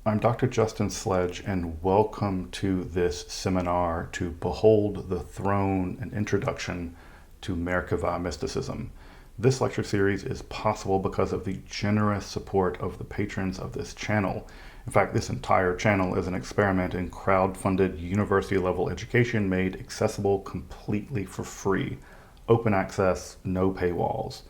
I'm Dr. Justin Sledge, and welcome to this seminar to Behold the Throne, an introduction to Merkavah Mysticism. This lecture series is possible because of the generous support of the patrons of this channel. In fact, this entire channel is an experiment in crowd-funded university-level education made accessible completely for free. Open access, no paywalls.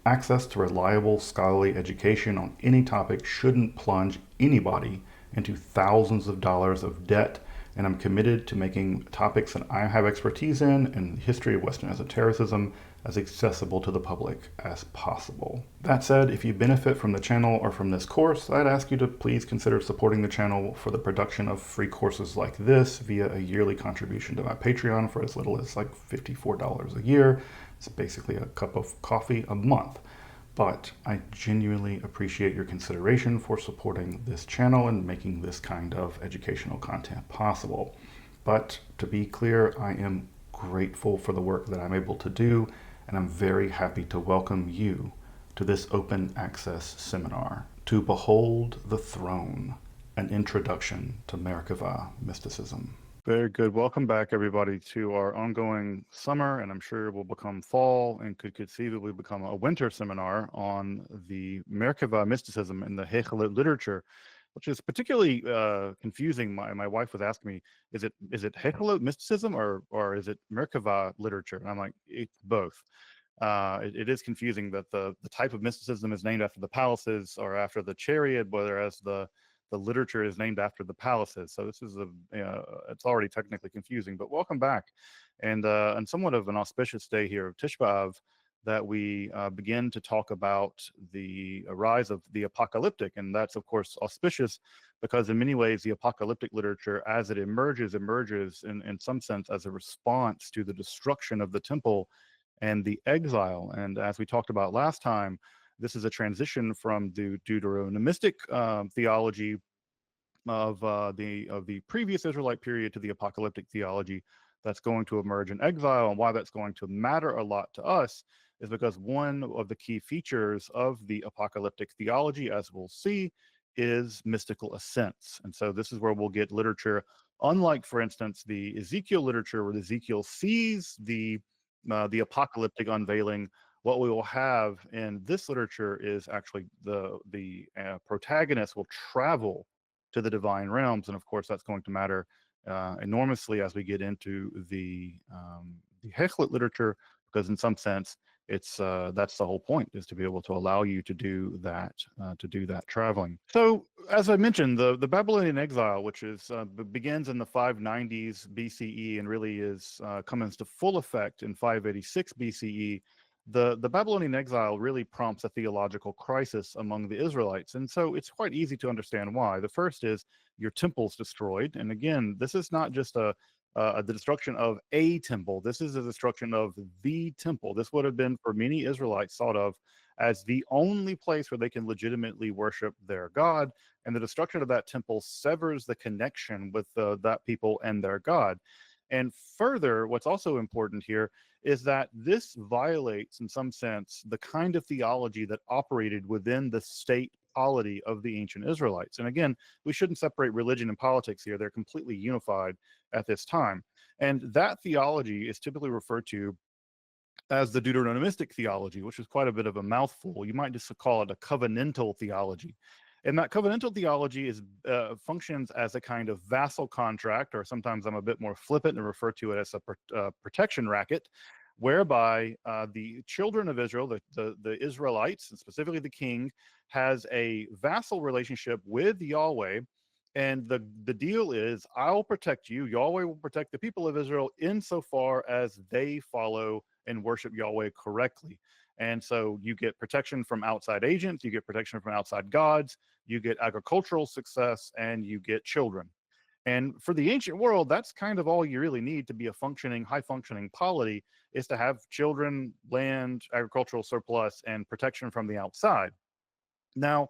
Access to reliable scholarly education on any topic shouldn't plunge anybody into thousands of dollars of debt, and I'm committed to making topics that I have expertise in and the history of Western esotericism as accessible to the public as possible. That said, if you benefit from the channel or from this course, I'd ask you to please consider supporting the channel for the production of free courses like this via a yearly contribution to my Patreon for as little as like $54 a year. It's basically a cup of coffee a month. But I genuinely appreciate your consideration for supporting this channel and making this kind of educational content possible. But to be clear, I am grateful for the work that I'm able to do, and I'm very happy to welcome you to this open access seminar, To Behold the Throne, an introduction to Merkavah Mysticism. Very good. Welcome back, everybody, to our ongoing summer, and I'm sure it will become fall and could conceivably become a winter seminar on the Merkavah mysticism in the Hekhalot literature, which is particularly confusing. My wife was asking me, is it Hekhalot mysticism or is it Merkavah literature? And I'm like, it's both. It is confusing that the type of mysticism is named after the palaces or after the chariot, whereas the literature is named after the palaces. So this is it's already technically confusing, but welcome back. And somewhat of an auspicious day here of Tisha B'Av that we begin to talk about the rise of the apocalyptic. And that's of course auspicious because in many ways the apocalyptic literature as it emerges in some sense as a response to the destruction of the temple and the exile. And as we talked about last time, this is a transition from the Deuteronomistic theology of the previous Israelite period to the apocalyptic theology that's going to emerge in exile. And why that's going to matter a lot to us is because one of the key features of the apocalyptic theology, as we'll see, is mystical ascents. And so this is where we'll get literature, unlike, for instance, the Ezekiel literature, where Ezekiel sees the apocalyptic unveiling. What we will have in this literature is actually the protagonist will travel to the divine realms, and of course that's going to matter enormously as we get into the Hekhalot literature, because in some sense it's that's the whole point, is to be able to allow you to do that traveling. So as I mentioned, the Babylonian exile, which is begins in the 590s BCE and really is comes to full effect in 586 BCE. The Babylonian exile really prompts a theological crisis among the Israelites. And so it's quite easy to understand why. The first is your temple's destroyed. And again, this is not just the destruction of a temple. This is the destruction of the temple. This would have been for many Israelites thought of as the only place where they can legitimately worship their God. And the destruction of that temple severs the connection with that people and their God. And further, what's also important here is that this violates, in some sense, the kind of theology that operated within the state polity of the ancient Israelites. And again, we shouldn't separate religion and politics here. They're completely unified at this time. And that theology is typically referred to as the Deuteronomistic theology, which is quite a bit of a mouthful. You might just call it a covenantal theology. And that covenantal theology is functions as a kind of vassal contract, or sometimes I'm a bit more flippant and refer to it as a protection racket, whereby the children of Israel, the Israelites, and specifically the king, has a vassal relationship with Yahweh. And the deal is, I'll protect you. Yahweh will protect the people of Israel insofar as they follow and worship Yahweh correctly. And so you get protection from outside agents, you get protection from outside gods, you get agricultural success, and you get children. And for the ancient world, that's kind of all you really need to be a functioning, high-functioning polity, is to have children, land, agricultural surplus, and protection from the outside. Now,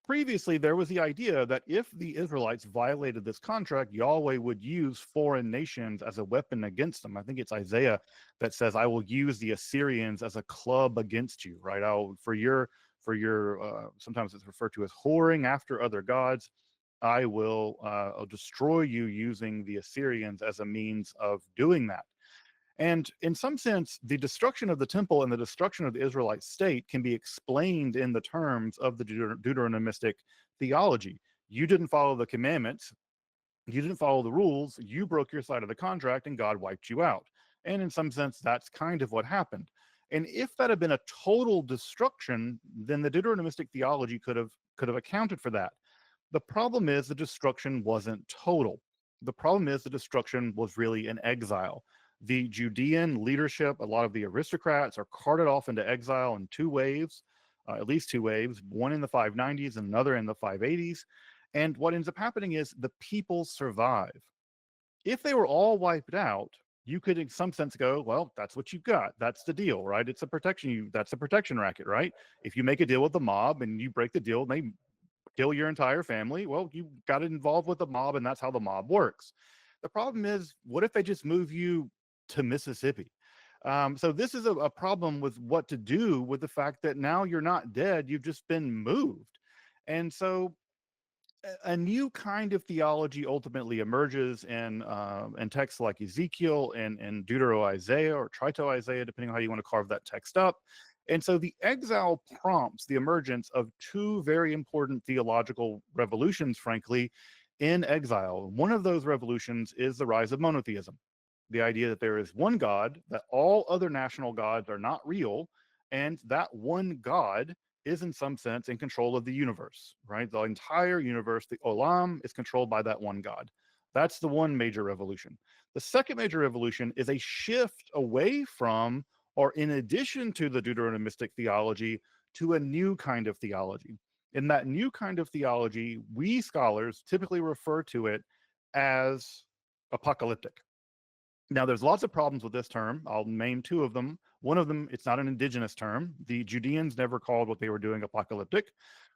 previously, there was the idea that if the Israelites violated this contract, Yahweh would use foreign nations as a weapon against them. I think it's Isaiah that says, "I will use the Assyrians as a club against you." Right? For your sometimes it's referred to as whoring after other gods. I'll destroy you using the Assyrians as a means of doing that. And in some sense, the destruction of the temple and the destruction of the Israelite state can be explained in the terms of the Deuteronomistic theology. You didn't follow the commandments, you didn't follow the rules, you broke your side of the contract, and God wiped you out. And in some sense, that's kind of what happened. And if that had been a total destruction, then the Deuteronomistic theology could have accounted for that. The problem is the destruction wasn't total. The problem is the destruction was really an exile. The Judean leadership, a lot of the aristocrats, are carted off into exile in two waves, at least two waves, one in the 590s and another in the 580s. And what ends up happening is the people survive. If they were all wiped out, you could in some sense go, well, that's what you've got. That's the deal, right? It's a protection. That's a protection racket, right? If you make a deal with the mob and you break the deal, and they kill your entire family, well, you got involved with the mob, and that's how the mob works. The problem is, what if they just move you to Mississippi? So this is a problem with what to do with the fact that now you're not dead, you've just been moved. And so a new kind of theology ultimately emerges in texts like Ezekiel and Deutero-Isaiah or Trito-Isaiah, depending on how you want to carve that text up. And so the exile prompts the emergence of two very important theological revolutions, frankly, in exile. One of those revolutions is the rise of monotheism, the idea that there is one God, that all other national gods are not real, and that one God is in some sense in control of the universe, right? The entire universe, the Olam, is controlled by that one God. That's the one major revolution. The second major revolution is a shift away from, or in addition to, the Deuteronomistic theology to a new kind of theology. In that new kind of theology, we scholars typically refer to it as apocalyptic. Now, there's lots of problems with this term. I'll name two of them. One of them, it's not an indigenous term. The Judeans never called what they were doing apocalyptic.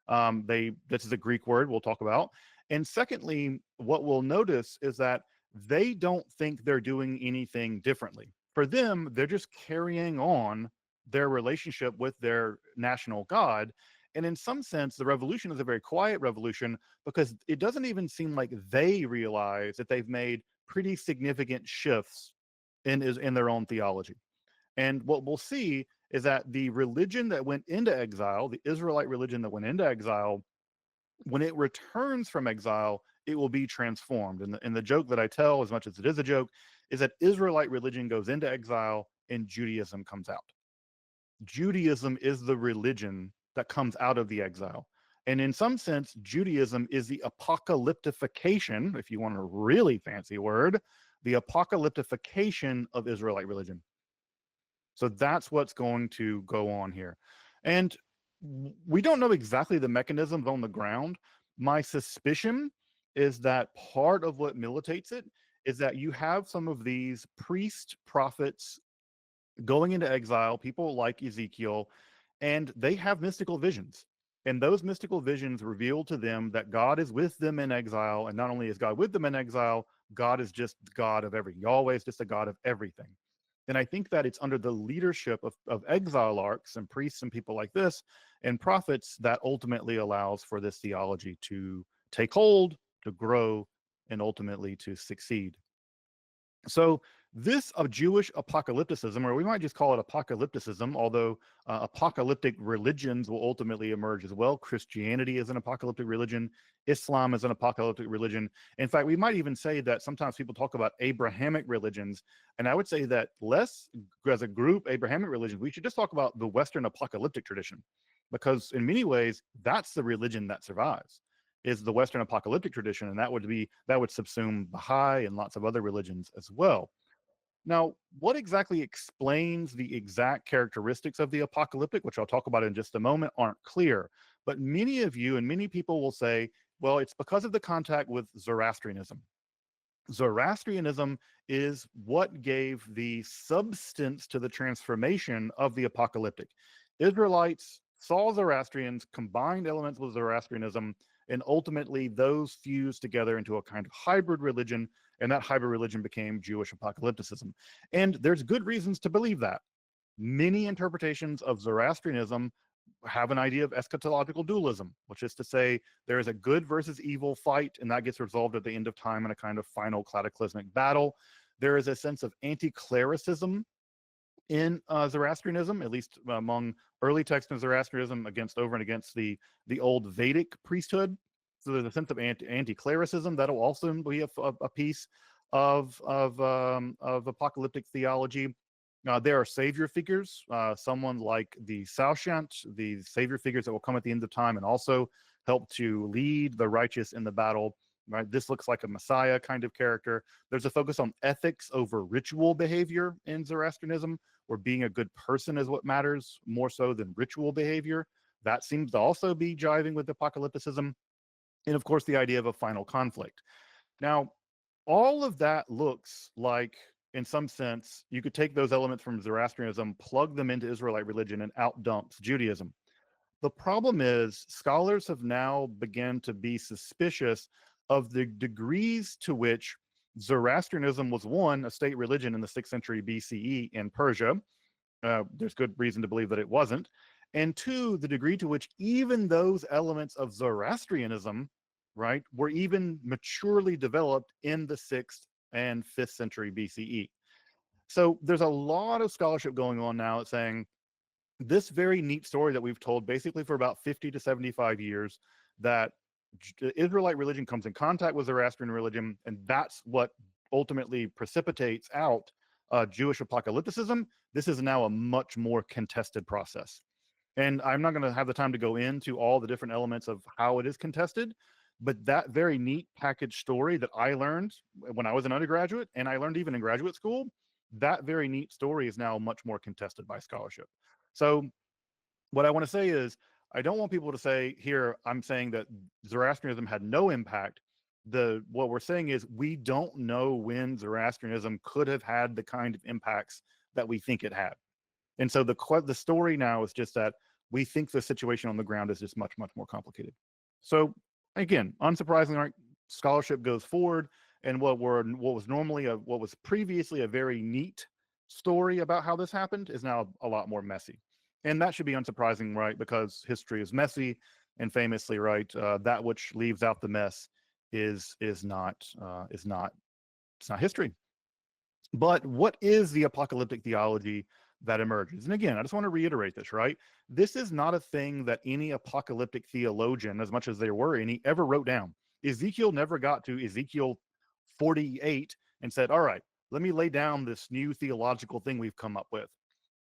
This is a Greek word we'll talk about. And secondly, what we'll notice is that they don't think they're doing anything differently. For them, they're just carrying on their relationship with their national God. And in some sense, the revolution is a very quiet revolution because it doesn't even seem like they realize that they've made pretty significant shifts in their own theology. And what we'll see is that the religion that went into exile, the Israelite religion that went into exile, when it returns from exile, it will be transformed. And the joke that I tell, as much as it is a joke, is that Israelite religion goes into exile and Judaism comes out. Judaism is the religion that comes out of the exile. And in some sense, Judaism is the apocalyptification, if you want a really fancy word, the apocalyptification of Israelite religion. So that's what's going to go on here. And we don't know exactly the mechanisms on the ground. My suspicion is that part of what militates it is that you have some of these priest prophets going into exile, people like Ezekiel, and they have mystical visions. And those mystical visions reveal to them that God is with them in exile. And not only is God with them in exile, God is just the God of everything. Yahweh is just the God of everything. And I think that it's under the leadership of exilarchs and priests and people like this and prophets that ultimately allows for this theology to take hold, to grow, and ultimately to succeed. So this of Jewish apocalypticism, or we might just call it apocalypticism, although apocalyptic religions will ultimately emerge as well. Christianity is an apocalyptic religion. Islam is an apocalyptic religion. In fact, we might even say that sometimes people talk about Abrahamic religions. And I would say that less as a group, Abrahamic religions, we should just talk about the Western apocalyptic tradition, because in many ways, that's the religion that survives, is the Western apocalyptic tradition, and that would subsume Baha'i and lots of other religions as well. Now, what exactly explains the exact characteristics of the apocalyptic, which I'll talk about in just a moment, aren't clear. But many of you and many people will say, well, it's because of the contact with Zoroastrianism. Zoroastrianism is what gave the substance to the transformation of the apocalyptic. Israelites saw Zoroastrians, combined elements with Zoroastrianism, and ultimately those fused together into a kind of hybrid religion, and that hybrid religion became Jewish apocalypticism. And there's good reasons to believe that. Many interpretations of Zoroastrianism have an idea of eschatological dualism, which is to say there is a good versus evil fight, and that gets resolved at the end of time in a kind of final cataclysmic battle. There is a sense of anti-clericism in Zoroastrianism, at least among early texts in Zoroastrianism, over and against the old Vedic priesthood. So there's a sense of anti-clericism that'll also be a piece of apocalyptic theology. There are savior figures, someone like the Saoshyant, the savior figures that will come at the end of time and also help to lead the righteous in the battle. Right, this looks like a Messiah kind of character. There's a focus on ethics over ritual behavior in Zoroastrianism, where being a good person is what matters more so than ritual behavior. That seems to also be jiving with apocalypticism. And of course, the idea of a final conflict. Now, all of that looks like, in some sense, you could take those elements from Zoroastrianism, plug them into Israelite religion, and out dumps Judaism. The problem is scholars have now begun to be suspicious of the degrees to which Zoroastrianism was, one, a state religion in the 6th century BCE in Persia. There's good reason to believe that it wasn't. And two, the degree to which even those elements of Zoroastrianism, right, were even maturely developed in the 6th and 5th century BCE. So there's a lot of scholarship going on now saying this very neat story that we've told basically for about 50 to 75 years, that Israelite religion comes in contact with Zoroastrian religion, and that's what ultimately precipitates out Jewish apocalypticism. This is now a much more contested process. And I'm not going to have the time to go into all the different elements of how it is contested, but that very neat package story that I learned when I was an undergraduate, and I learned even in graduate school, that very neat story is now much more contested by scholarship. So what I want to say is, I don't want people to say here, I'm saying that Zoroastrianism had no impact. What we're saying is we don't know when Zoroastrianism could have had the kind of impacts that we think it had. And so the story now is just that we think the situation on the ground is just much, much more complicated. So again, unsurprisingly, right, scholarship goes forward, and what was previously a very neat story about how this happened is now a lot more messy. And that should be unsurprising, right? Because history is messy, and famously, right, that which leaves out the mess is not history. But what is the apocalyptic theology that emerges? And again, I just want to reiterate this, right? This is not a thing that any apocalyptic theologian, as much as there were any, ever wrote down. Ezekiel never got to Ezekiel 48 and said, all right, let me lay down this new theological thing we've come up with.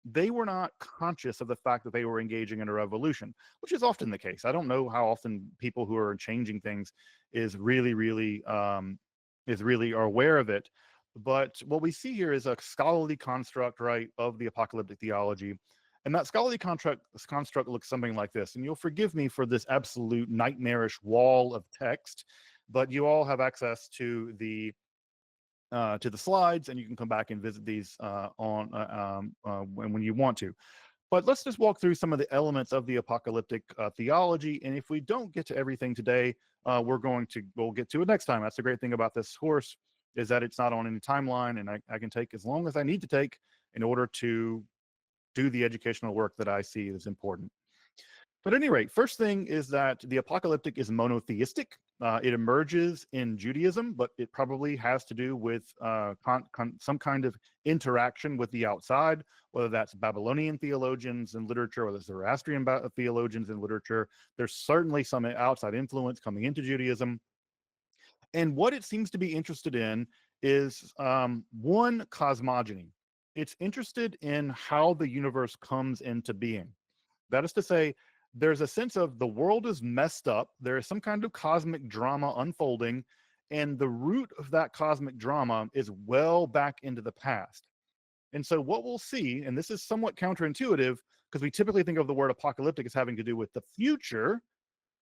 They were not conscious of the fact that they were engaging in a revolution, which is often the case. I don't know how often people who are changing things is really are aware of it. But what we see here is a scholarly construct, right, of the apocalyptic theology. And that scholarly construct looks something like this. And you'll forgive me for this absolute nightmarish wall of text, but you all have access to the slides, and you can come back and visit these when you want to. But let's just walk through some of the elements of the apocalyptic theology. And if we don't get to everything today, we'll get to it next time. That's the great thing about this course, is that it's not on any timeline, and I can take as long as I need to take in order to do the educational work that I see is important. But at any rate, first thing is that the apocalyptic is monotheistic. It emerges in Judaism, but it probably has to do with some kind of interaction with the outside, whether that's Babylonian theologians in literature or the Zoroastrian theologians in literature. There's certainly some outside influence coming into Judaism. And what it seems to be interested in is one, cosmogony. It's interested in how the universe comes into being. That is to say, there's a sense of the world is messed up. There is some kind of cosmic drama unfolding, and the root of that cosmic drama is well back into the past. And so what we'll see, and this is somewhat counterintuitive, because we typically think of the word apocalyptic as having to do with the future,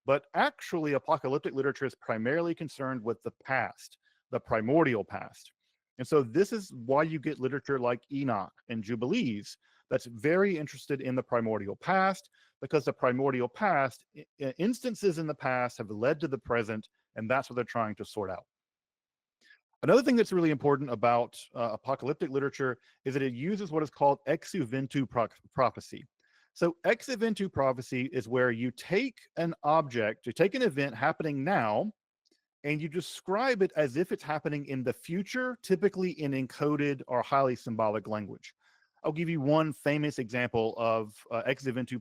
but actually apocalyptic literature is primarily concerned with the past, the primordial past. And so this is why you get literature like Enoch and Jubilees that's very interested in the primordial past, because the primordial past, instances in the past have led to the present, and that's what they're trying to sort out. Another thing that's really important about apocalyptic literature is that it uses what is called ex juventu prophecy. So ex eventu prophecy is where you take an object, you take an event happening now, and you describe it as if it's happening in the future, typically in encoded or highly symbolic language. I'll give you one famous example of ex eventu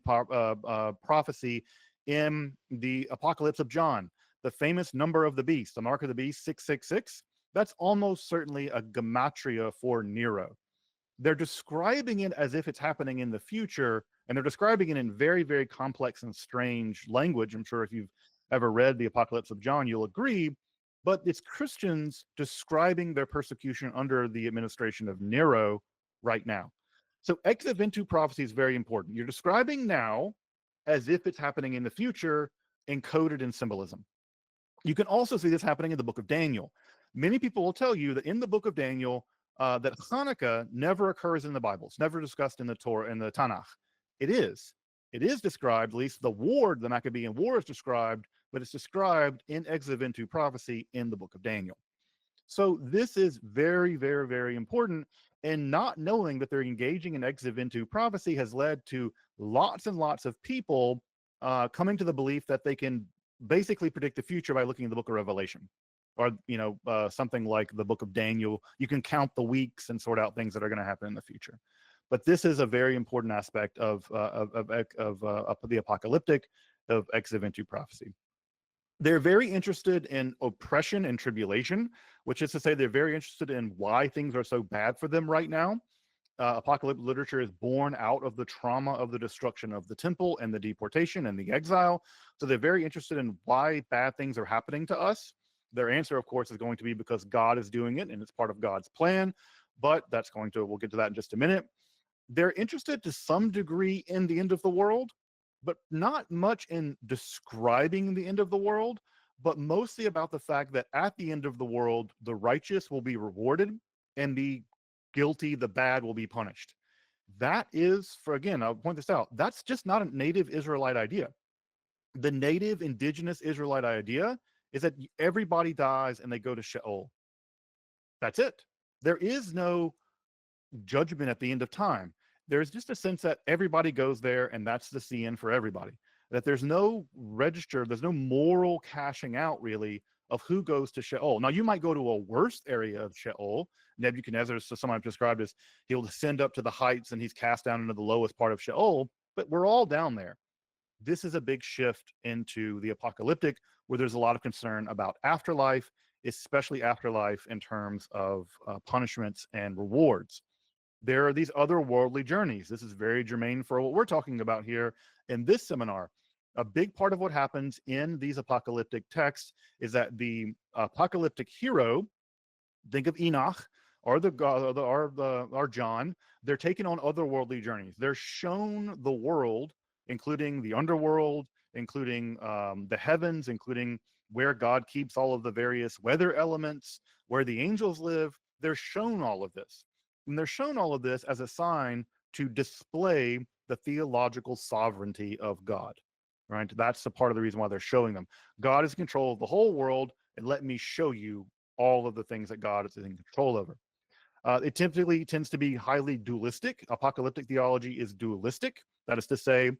prophecy in the Apocalypse of John. The famous number of the beast, the mark of the beast, 666. That's almost certainly a gematria for Nero. They're describing it as if it's happening in the future, and they're describing it in very, very complex and strange language. I'm sure if you've ever read the Apocalypse of John, you'll agree. But it's Christians describing their persecution under the administration of Nero right now. So ex eventu prophecy is very important. You're describing now as if it's happening in the future, encoded in symbolism. You can also see this happening in the book of Daniel. Many people will tell you that in the book of Daniel, that Hanukkah never occurs in the Bible. It's never discussed in the Torah, in the Tanakh. It is. It is described, at least the war, the Maccabean war is described, but it's described in ex eventu prophecy in the book of Daniel. So this is very, very, very important. And not knowing that they're engaging in ex eventu prophecy has led to lots and lots of people coming to the belief that they can basically predict the future by looking at the book of Revelation, or something like the book of Daniel. You can count the weeks and sort out things that are going to happen in the future. But this is a very important aspect of the apocalyptic, of ex eventu prophecy. They're very interested in oppression and tribulation, which is to say they're very interested in why things are so bad for them right now. Apocalyptic literature is born out of the trauma of the destruction of the temple and the deportation and the exile. So they're very interested in why bad things are happening to us. Their answer, of course, is going to be because God is doing it and it's part of God's plan. But we'll get to that in just a minute. They're interested to some degree in the end of the world, but not much in describing the end of the world, but mostly about the fact that at the end of the world, the righteous will be rewarded and the guilty, the bad, will be punished. That is, I'll point this out, that's just not a native Israelite idea. The native indigenous Israelite idea is that everybody dies and they go to Sheol. That's it. There is no judgment at the end of time. There's just a sense that everybody goes there and that's the CN for everybody. That there's no register, there's no moral cashing out really of who goes to Sheol. Now you might go to a worse area of Sheol. Nebuchadnezzar, so someone I've described as he'll descend up to the heights and he's cast down into the lowest part of Sheol, but we're all down there. This is a big shift into the apocalyptic, where there's a lot of concern about afterlife, especially afterlife in terms of punishments and rewards. There are these otherworldly journeys. This is very germane for what we're talking about here in this seminar. A big part of what happens in these apocalyptic texts is that the apocalyptic hero, think of Enoch or or John, they're taken on otherworldly journeys. They're shown the world, including the underworld, including the heavens, including where God keeps all of the various weather elements, where the angels live. They're shown all of this. And they're shown all of this as a sign to display the theological sovereignty of God, right? That's the part of the reason why they're showing them. God is in control of the whole world, and let me show you all of the things that God is in control over. It typically tends to be highly dualistic. Apocalyptic theology is dualistic. That is to say,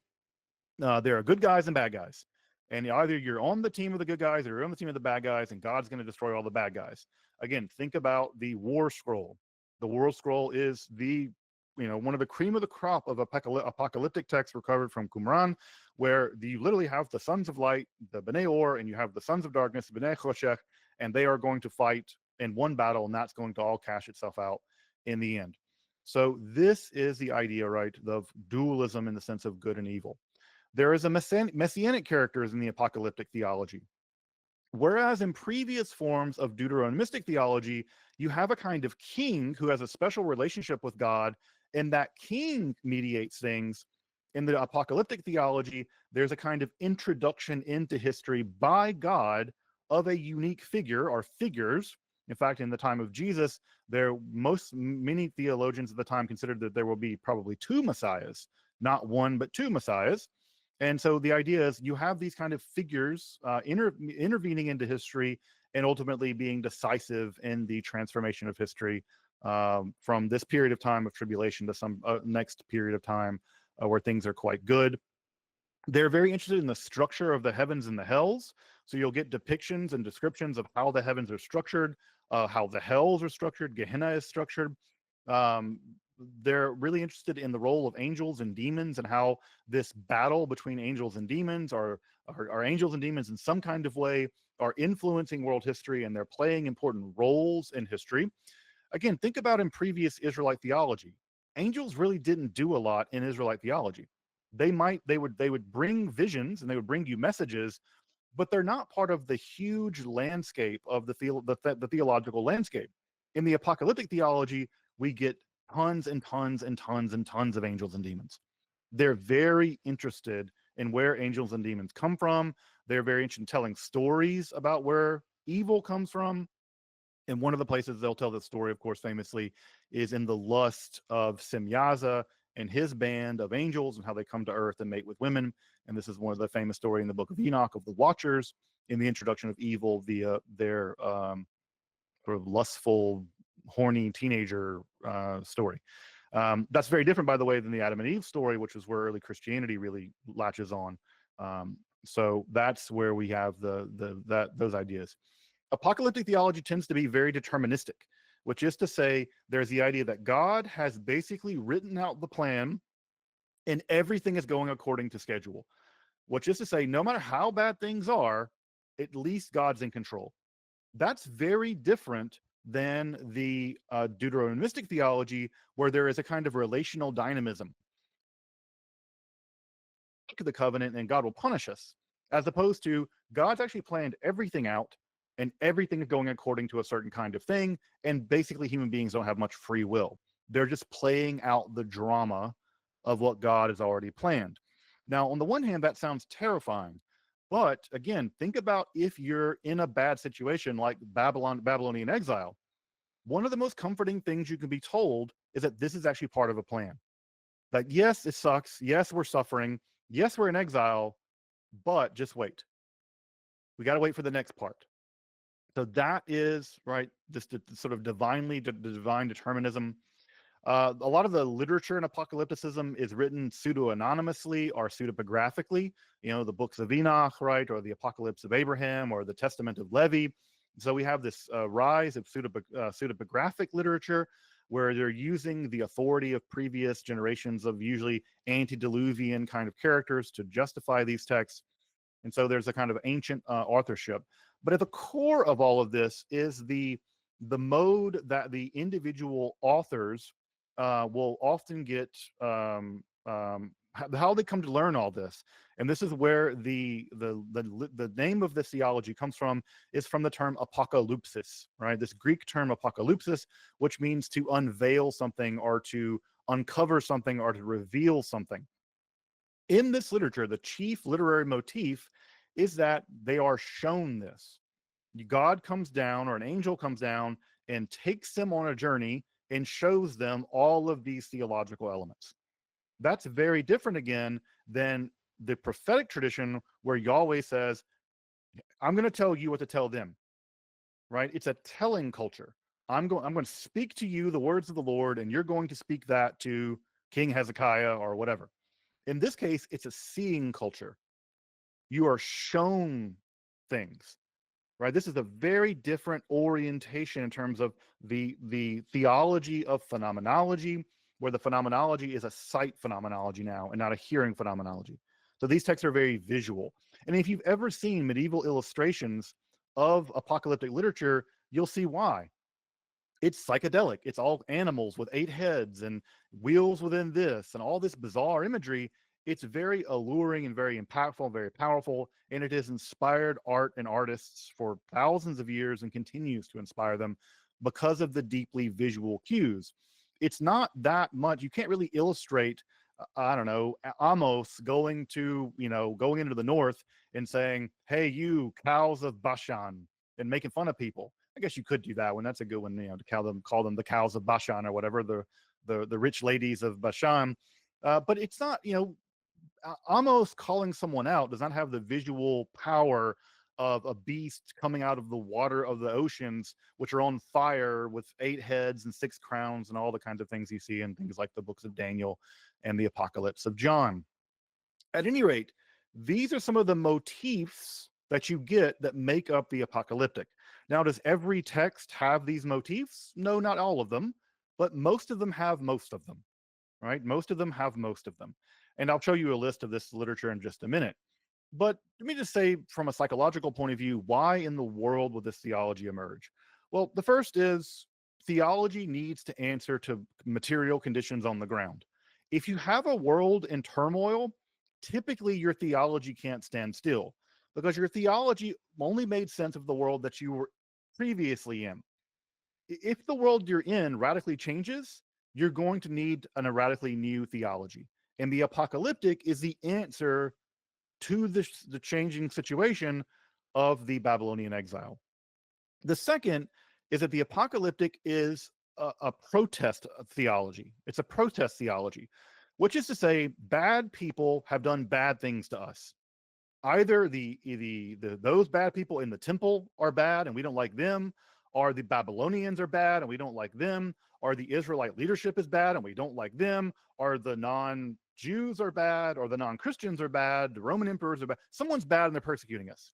there are good guys and bad guys. And either you're on the team of the good guys or you're on the team of the bad guys, and God's going to destroy all the bad guys. Again, think about the War Scroll. The War Scroll is one of the cream of the crop of apocalyptic texts recovered from Qumran, where you literally have the sons of light, the B'nai Or, and you have the sons of darkness, B'nai Choshech, and they are going to fight in one battle, and that's going to all cash itself out in the end. So this is the idea, right, of dualism in the sense of good and evil. There is a messianic characters in the apocalyptic theology. Whereas in previous forms of Deuteronomistic theology, you have a kind of king who has a special relationship with God, and that king mediates things. In the apocalyptic theology, there's a kind of introduction into history by God of a unique figure or figures. In fact, in the time of Jesus, many theologians at the time considered that there will be probably two messiahs, not one, but two messiahs. And so the idea is you have these kind of figures intervening into history and ultimately being decisive in the transformation of history from this period of time of tribulation to some next period of time where things are quite good. They're very interested in the structure of the heavens and the hells. So you'll get depictions and descriptions of how the heavens are structured, how the hells are structured, Gehenna is structured. Um, they're really interested in the role of angels and demons and how this battle between angels and demons are angels and demons in some kind of way are influencing world history, and they're playing important roles in history. Again, think about in previous Israelite theology. Angels really didn't do a lot in Israelite theology. They would bring visions and they would bring you messages, but they're not part of the huge landscape of the theological landscape. In the apocalyptic theology, we get tons and tons and tons and tons of angels and demons. They're very interested in where angels and demons come from. They're very interested in telling stories about where evil comes from. And one of the places they'll tell the story, of course, famously, is in the lust of Semyaza and his band of angels and how they come to earth and mate with women. And this is one of the famous story in the book of Enoch of the Watchers in the introduction of evil via their sort of lustful, horny teenager story. That's very different, by the way, than the Adam and Eve story, which is where early Christianity really latches on. So that's where we have those ideas. Apocalyptic theology tends to be very deterministic, which is to say there's the idea that God has basically written out the plan and everything is going according to schedule, which is to say no matter how bad things are, at least God's in control. That's very different than the Deuteronomistic theology, where there is a kind of relational dynamism to the covenant and God will punish us, as opposed to God's actually planned everything out and everything is going according to a certain kind of thing. And basically, human beings don't have much free will. They're just playing out the drama of what God has already planned. Now, on the one hand, that sounds terrifying. But again, think about if you're in a bad situation like Babylonian exile. One of the most comforting things you can be told is that this is actually part of a plan. Like, yes, it sucks. Yes, we're suffering. Yes, we're in exile, but just wait. We got to wait for the next part. So that is right. This sort of divine determinism. A lot of the literature in apocalypticism is written pseudo-anonymously or pseudepigraphically. You know, the books of Enoch, right, or the Apocalypse of Abraham, or the Testament of Levi. So we have this rise of pseudepigraphic literature, where they're using the authority of previous generations of usually antediluvian kind of characters to justify these texts. And so there's a kind of ancient authorship. But at the core of all of this is the mode that the individual authors will often get how they come to learn all this. And this is where the name of this theology comes from, is from the term apocalypsis, right? This Greek term apocalypsis, which means to unveil something or to uncover something or to reveal something. In this literature, the chief literary motif is that they are shown this. God comes down, or an angel comes down and takes them on a journey and shows them all of these theological elements. That's very different again than the prophetic tradition where Yahweh says, I'm going to tell you what to tell them, right? It's a telling culture. I'm going to speak to you the words of the Lord, and you're going to speak that to King Hezekiah or whatever. In this case, it's a seeing culture. You are shown things, right? This is a very different orientation in terms of the theology of phenomenology, where the phenomenology is a sight phenomenology now and not a hearing phenomenology. So these texts are very visual. And if you've ever seen medieval illustrations of apocalyptic literature, you'll see why. It's psychedelic. It's all animals with 8 heads and wheels within this and all this bizarre imagery. It's very alluring and very impactful, very powerful, and it has inspired art and artists for thousands of years and continues to inspire them because of the deeply visual cues. It's not that much. You can't really illustrate, I don't know, Amos going into the north and saying, hey, you cows of Bashan, and making fun of people. I guess you could do that one. That's a good one, to call them the cows of Bashan or whatever, the rich ladies of Bashan. But it's not, Amos calling someone out does not have the visual power of a beast coming out of the water of the oceans, which are on fire with 8 heads and 6 crowns and all the kinds of things you see in things like the books of Daniel and the Apocalypse of John. At any rate, these are some of the motifs that you get that make up the apocalyptic. Now, does every text have these motifs? No, not all of them, but most of them have most of them, right? Most of them have most of them. And I'll show you a list of this literature in just a minute. But let me just say, from a psychological point of view, why in the world would this theology emerge? Well, the first is theology needs to answer to material conditions on the ground. If you have a world in turmoil, typically your theology can't stand still because your theology only made sense of the world that you were previously in. If the world you're in radically changes, you're going to need a radically new theology. And the apocalyptic is the answer to the changing situation of the Babylonian exile. The second is that the apocalyptic is a protest theology. It's a protest theology, which is to say, bad people have done bad things to us. Either those bad people in the temple are bad and we don't like them, or the Babylonians are bad and we don't like them, or the Israelite leadership is bad and we don't like them, or the non-Jews are bad, or the non-Christians are bad, the Roman emperors are bad. Someone's bad and they're persecuting us.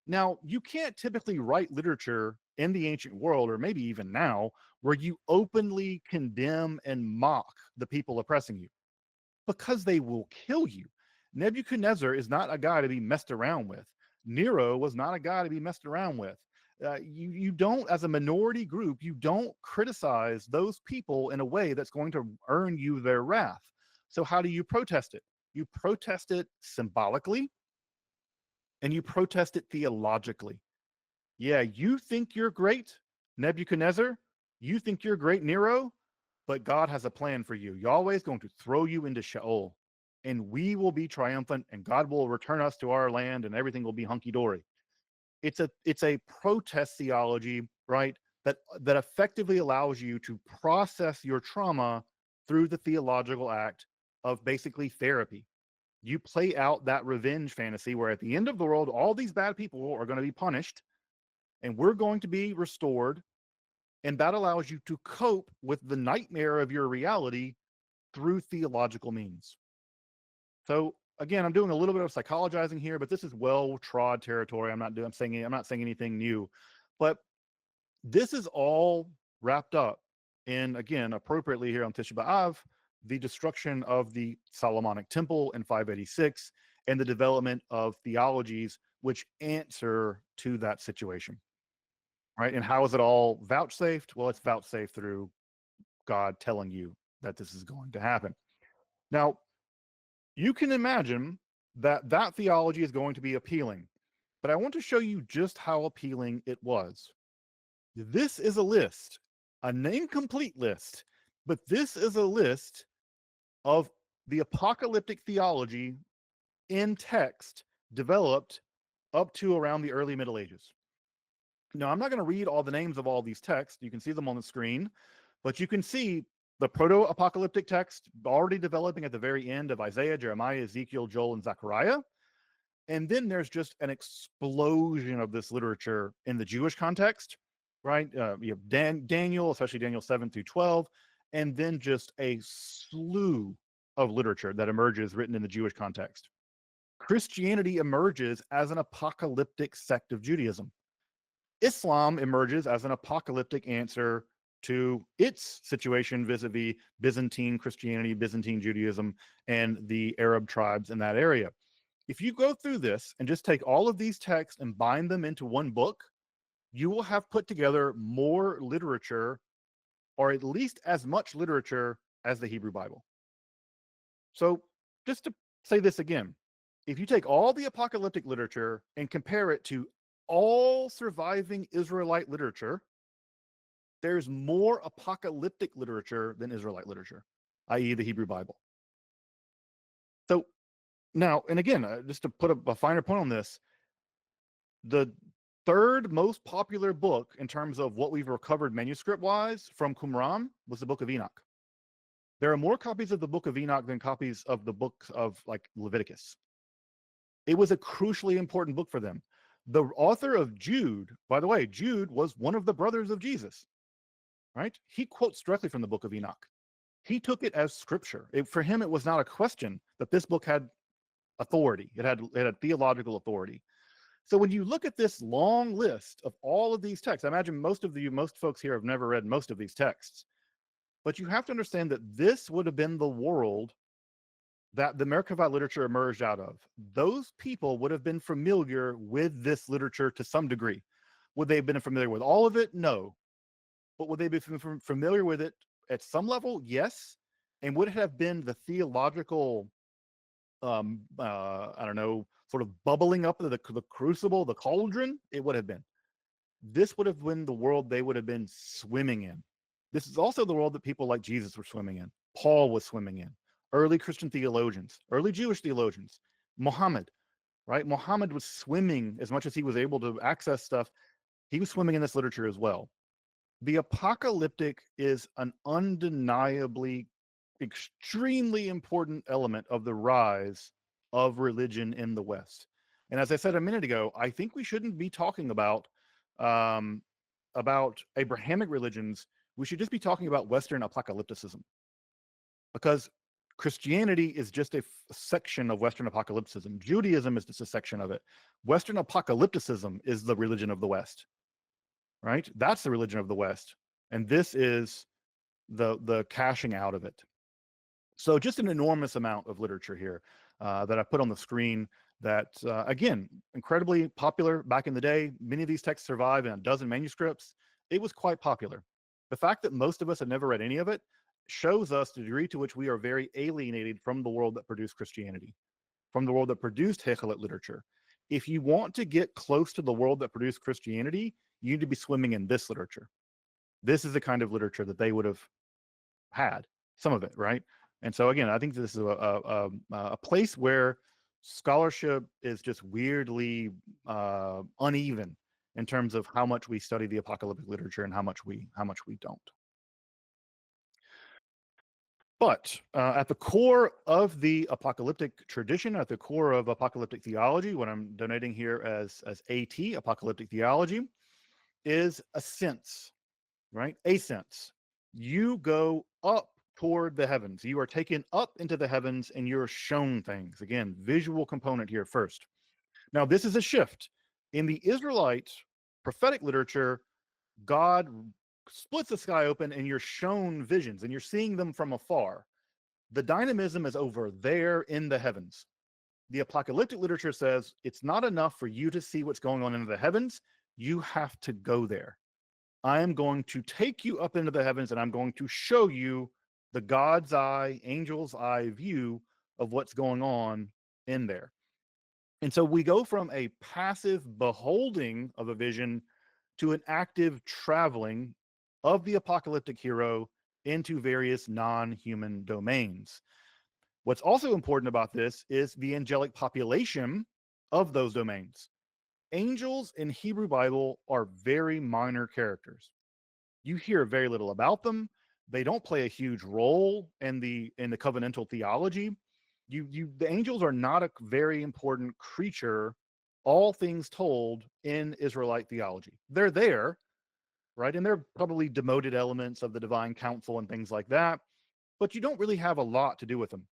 Now, you can't typically write literature in the ancient world, or maybe even now, where you openly condemn and mock the people oppressing you, because they will kill you. Nebuchadnezzar is not a guy to be messed around with. Nero was not a guy to be messed around with. You don't, as a minority group, you don't criticize those people in a way that's going to earn you their wrath. So how do you protest it? You protest it symbolically, and you protest it theologically. Yeah, you think you're great, Nebuchadnezzar. You think you're great, Nero, but God has a plan for you. Yahweh's going to throw you into Sheol, and we will be triumphant, and God will return us to our land, and everything will be hunky-dory. It's a protest theology, right? That effectively allows you to process your trauma through the theological act of basically therapy. You play out that revenge fantasy where at the end of the world, all these bad people are going to be punished and we're going to be restored. And that allows you to cope with the nightmare of your reality through theological means. So again, I'm doing a little bit of psychologizing here, but this is well-trod territory. I'm not saying anything new, but this is all wrapped up in, again, appropriately here on Tisha B'Av, the destruction of the Solomonic Temple in 586 and the development of theologies which answer to that situation. Right? And how is it all vouchsafed? Well, it's vouchsafed through God telling you that this is going to happen. Now, you can imagine that that theology is going to be appealing, but I want to show you just how appealing it was. This is a list, an incomplete list, but this is a list of the apocalyptic theology in text developed up to around the early Middle Ages. Now, I'm not going to read all the names of all these texts. You can see them on the screen, but you can see the proto-apocalyptic text already developing at the very end of Isaiah, Jeremiah, Ezekiel, Joel, and Zechariah. And then there's just an explosion of this literature in the Jewish context, right? You have Daniel, especially Daniel 7 through 12, and then just a slew of literature that emerges written in the Jewish context. Christianity emerges as an apocalyptic sect of Judaism. Islam emerges as an apocalyptic answer to its situation vis-a-vis Byzantine Christianity, Byzantine Judaism, and the Arab tribes in that area. If you go through this and just take all of these texts and bind them into one book, you will have put together more literature, or at least as much literature as the Hebrew Bible. So just to say this again, if you take all the apocalyptic literature and compare it to all surviving Israelite literature, there's more apocalyptic literature than Israelite literature, i.e. the Hebrew Bible. So now, and again, just to put a finer point on this, the third most popular book in terms of what we've recovered manuscript-wise from Qumran was the Book of Enoch. There are more copies of the Book of Enoch than copies of the book of like Leviticus. It was a crucially important book for them. The author of Jude, by the way, Jude was one of the brothers of Jesus, right? He quotes directly from the Book of Enoch. He took it as scripture. For him, it was not a question that this book had authority. It had theological authority. So when you look at this long list of all of these texts, I imagine most folks here have never read most of these texts, but you have to understand that this would have been the world that the Merkavah literature emerged out of. Those people would have been familiar with this literature to some degree. Would they have been familiar with all of it? No. But would they be familiar with it at some level? Yes. And would it have been the theological, I don't know, sort of bubbling up the crucible, the cauldron? It would have been. This would have been the world they would have been swimming in. This is also the world that people like Jesus were swimming in. Paul was swimming in. Early Christian theologians, early Jewish theologians, Muhammad, right? Muhammad was swimming as much as he was able to access stuff. He was swimming in this literature as well. The apocalyptic is an undeniably extremely important element of the rise of religion in the West. And as I said a minute ago, I think we shouldn't be talking about Abrahamic religions. We should just be talking about Western apocalypticism, because Christianity is just a section of Western apocalypticism. Judaism is just a section of it. Western apocalypticism is the religion of the West, right? That's the religion of the West. And this is the cashing out of it. So just an enormous amount of literature here that I put on the screen that, again, incredibly popular back in the day. Many of these texts survive in a dozen manuscripts. It was quite popular. The fact that most of us have never read any of it shows us the degree to which we are very alienated from the world that produced Christianity, from the world that produced Hekhalot literature. If you want to get close to the world that produced Christianity, you need to be swimming in this literature. This is the kind of literature that they would have had, some of it, right? And so again, I think this is a place where scholarship is just weirdly uneven in terms of how much we study the apocalyptic literature and how much we don't. But at the core of the apocalyptic tradition, at the core of apocalyptic theology, what I'm donating here as AT, apocalyptic theology, is a sense, right? A sense. You go up toward the heavens. You are taken up into the heavens and you're shown things. Again, visual component here first. Now, this is a shift. In the Israelite prophetic literature, God splits the sky open and you're shown visions and you're seeing them from afar. The dynamism is over there in the heavens. The apocalyptic literature says it's not enough for you to see what's going on in the heavens. You have to go there. I am going to take you up into the heavens and I'm going to show you the God's eye, angel's eye view of what's going on in there. And so we go from a passive beholding of a vision to an active traveling of the apocalyptic hero into various non-human domains. What's also important about this is the angelic population of those domains. Angels in Hebrew Bible are very minor characters. You hear very little about them. They don't play a huge role in the covenantal theology. The angels are not a very important creature, all things told, in Israelite theology. They're there, right? And they're probably demoted elements of the divine council and things like that, but you don't really have a lot to do with them.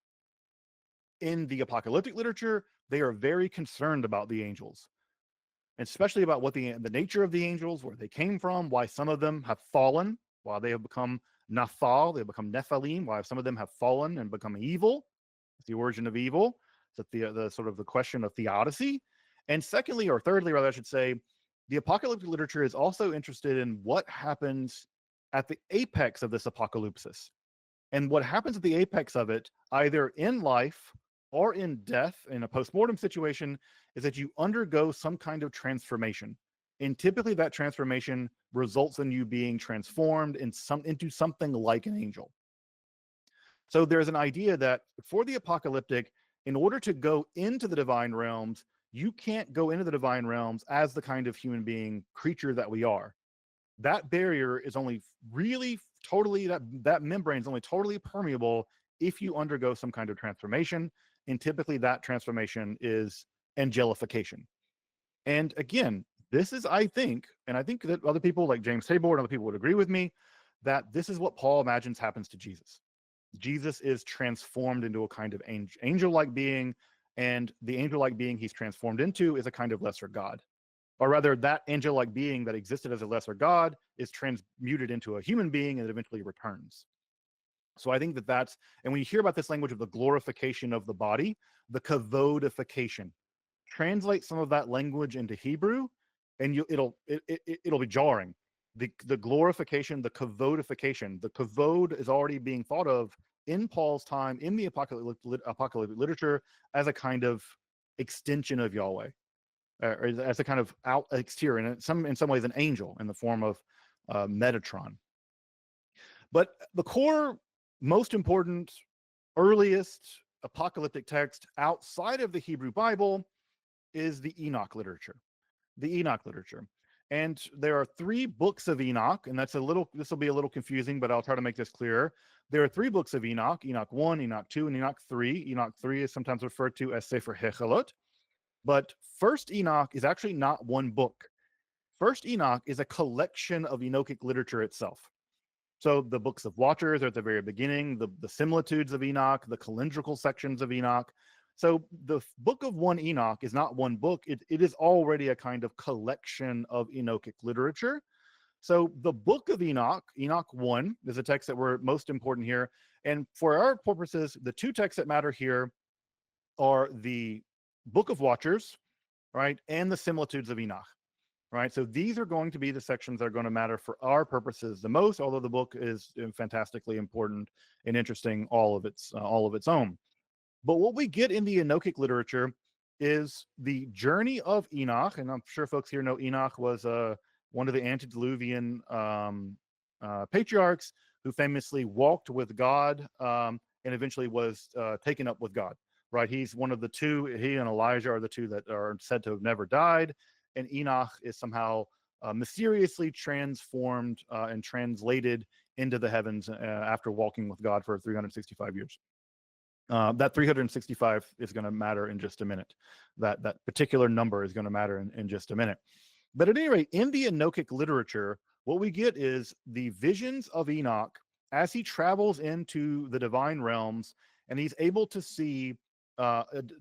In the apocalyptic literature, they are very concerned about the angels, especially about what the nature of the angels, where they came from, why some of them have fallen, why they have become Naphal, they have become Nephilim, why some of them have fallen and become evil. It's the origin of evil. It's the sort of the question of theodicy. And secondly, or thirdly, rather, I should say, the apocalyptic literature is also interested in what happens at the apex of this apocalypsis. And what happens at the apex of it, either in life or in death, in a postmortem situation, is that you undergo some kind of transformation. And typically that transformation results in you being transformed into something like an angel. So there's an idea that for the apocalyptic, in order to go into the divine realms, you can't go into the divine realms as the kind of human being creature that we are. That barrier is only really totally, that membrane is only totally permeable if you undergo some kind of transformation. And typically that transformation is angelification. And again, this is, I think, and I think that other people like James Tabor and other people would agree with me, that this is what Paul imagines happens to Jesus. Jesus is transformed into a kind of angel-like being, and the angel-like being he's transformed into is a kind of lesser god. Or rather, that angel-like being that existed as a lesser god is transmuted into a human being and it eventually returns. So I think that that's, and when you hear about this language of the glorification of the body, the kavodification, translate some of that language into Hebrew, and it'll be jarring. The glorification, the kavodification, the kavod is already being thought of in Paul's time in the apocalyptic literature as a kind of extension of Yahweh, or as a kind of out exterior, and in some ways an angel in the form of Metatron. But the core, most important, earliest apocalyptic text outside of the Hebrew Bible is the Enoch literature. The Enoch literature. And there are 3 books of Enoch, and this will be a little confusing, but I'll try to make this clearer. There are 3 books of Enoch: Enoch 1, Enoch 2, and Enoch 3. Enoch 3 is sometimes referred to as Sefer Hekhalot. But First Enoch is actually not one book. First Enoch is a collection of Enochic literature itself. So the books of Watchers are at the very beginning, the similitudes of Enoch, the calendrical sections of Enoch. So the book of 1 Enoch is not one book. It is already a kind of collection of Enochic literature. So the book of Enoch, Enoch 1, is a text that we're most important here. And for our purposes, the 2 texts that matter here are the book of Watchers, right, and the similitudes of Enoch. Right, so these are going to be the sections that are going to matter for our purposes the most, although the book is fantastically important and interesting all of its own. But what we get in the Enochic literature is the journey of Enoch, and I'm sure folks here know Enoch was one of the antediluvian patriarchs who famously walked with God and eventually was taken up with God. Right, he's one of the 2. He and Elijah are the 2 that are said to have never died. And Enoch is somehow mysteriously transformed and translated into the heavens after walking with God for 365 years. That 365 is going to matter in just a minute. That particular number is going to matter in just a minute. But at any rate, in the Enochic literature, what we get is the visions of Enoch as he travels into the divine realms, and he's able to see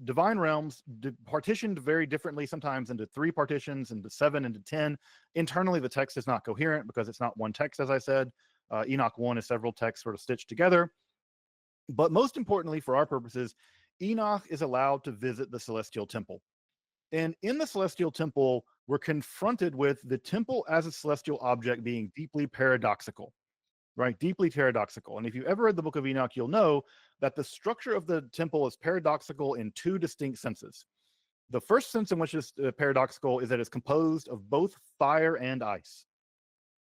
divine realms partitioned very differently, sometimes into 3 partitions, into 7, into 10. Internally, the text is not coherent because it's not one text, as I said. Enoch 1 is several texts sort of stitched together. But most importantly, for our purposes, Enoch is allowed to visit the celestial temple. And in the celestial temple, we're confronted with the temple as a celestial object being deeply paradoxical. Right, deeply paradoxical. And if you've ever read the book of Enoch, you'll know that the structure of the temple is paradoxical in 2 distinct senses. The first sense in which it's paradoxical is that it's composed of both fire and ice.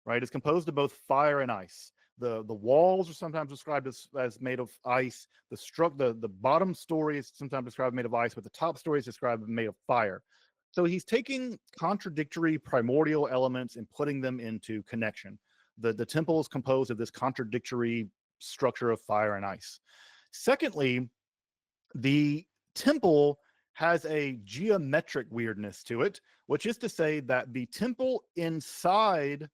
Right, it's composed of both fire and ice. The walls are sometimes described as made of ice. The bottom story is sometimes described made of ice, but the top story is described made of fire. So he's taking contradictory primordial elements and putting them into connection. The temple is composed of this contradictory structure of fire and ice. Secondly, the temple has a geometric weirdness to it, which is to say that the temple inside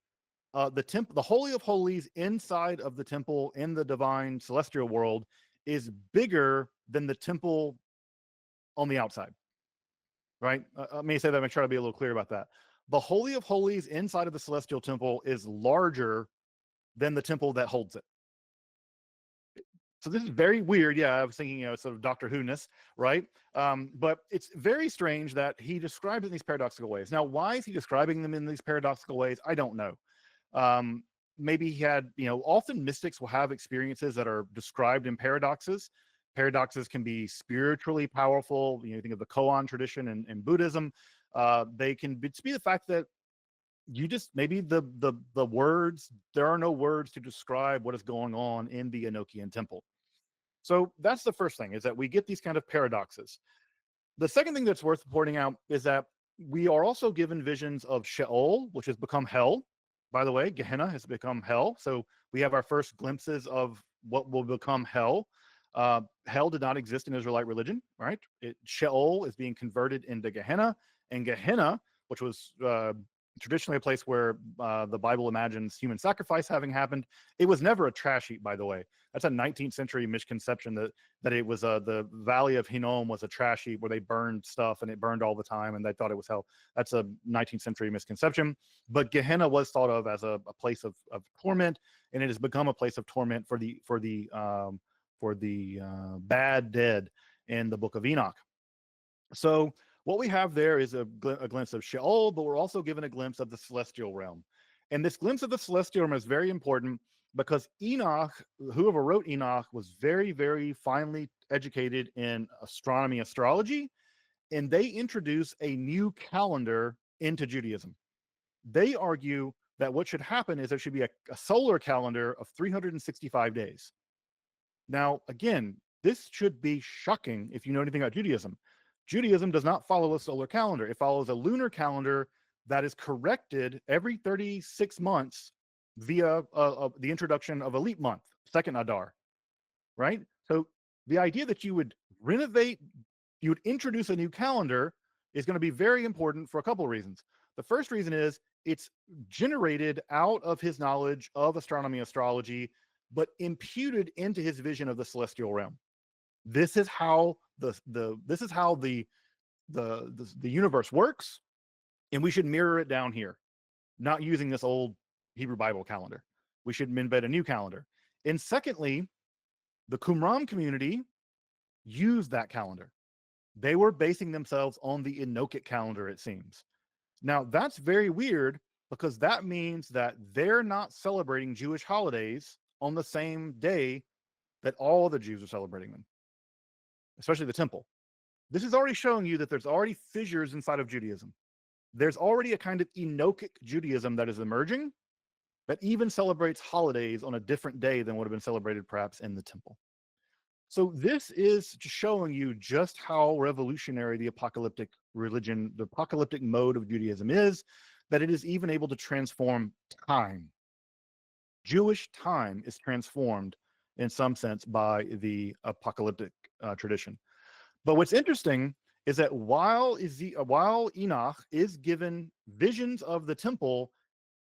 the Holy of Holies inside of the temple in the divine celestial world is bigger than the temple on the outside. Right? Let me say that, make sure to be a little clear about that. The Holy of Holies inside of the celestial temple is larger than the temple that holds it. So this is very weird. Yeah, I was thinking, sort of Doctor Who-ness, right? But it's very strange that he describes it in these paradoxical ways. Now, why is he describing them in these paradoxical ways? I don't know. Maybe he had, often mystics will have experiences that are described in paradoxes. Paradoxes can be spiritually powerful. You think of the koan tradition in Buddhism. They can be the fact that you just maybe the words, there are no words to describe what is going on in the Enochian temple. So that's the first thing, is that we get these kind of paradoxes. The second thing that's worth pointing out is that we are also given visions of Sheol, which has become hell. By the way, Gehenna has become hell. So we have our first glimpses of what will become hell. Hell did not exist in Israelite religion, right? Sheol is being converted into Gehenna, and Gehenna, which was traditionally a place where the Bible imagines human sacrifice having happened. It was never a trash heap, by the way. That's a 19th century misconception that it was the Valley of Hinnom was a trash heap where they burned stuff and it burned all the time and they thought it was hell. That's a 19th century misconception. But Gehenna was thought of as a place of torment, and it has become a place of torment for the bad dead in the book of Enoch. So what we have there is a glimpse of Sheol, but we're also given a glimpse of the celestial realm. And this glimpse of the celestial realm is very important because Enoch, whoever wrote Enoch, was very, very finely educated in astronomy, astrology, and they introduce a new calendar into Judaism. They argue that what should happen is there should be a solar calendar of 365 days. Now, again, this should be shocking if you know anything about Judaism. Judaism does not follow a solar calendar. It follows a lunar calendar that is corrected every 36 months via the introduction of a leap month, second Adar, right? So the idea that you would you would introduce a new calendar is going to be very important for a couple of reasons. The first reason is it's generated out of his knowledge of astronomy, astrology, but imputed into his vision of the celestial realm. This is how the universe works, and we should mirror it down here, not using this old Hebrew Bible calendar. We should embed a new calendar. And secondly, the Qumran community used that calendar. They were basing themselves on the Enochic calendar, it seems. Now, that's very weird because that means that they're not celebrating Jewish holidays on the same day that all the Jews are celebrating them, especially the temple. This is already showing you that there's already fissures inside of Judaism. There's already a kind of Enochic Judaism that is emerging that even celebrates holidays on a different day than would have been celebrated perhaps in the temple. So this is showing you just how revolutionary the apocalyptic religion, the apocalyptic mode of Judaism is, that it is even able to transform time. Jewish time is transformed in some sense by the apocalyptic tradition. But what's interesting is that while Enoch is given visions of the temple,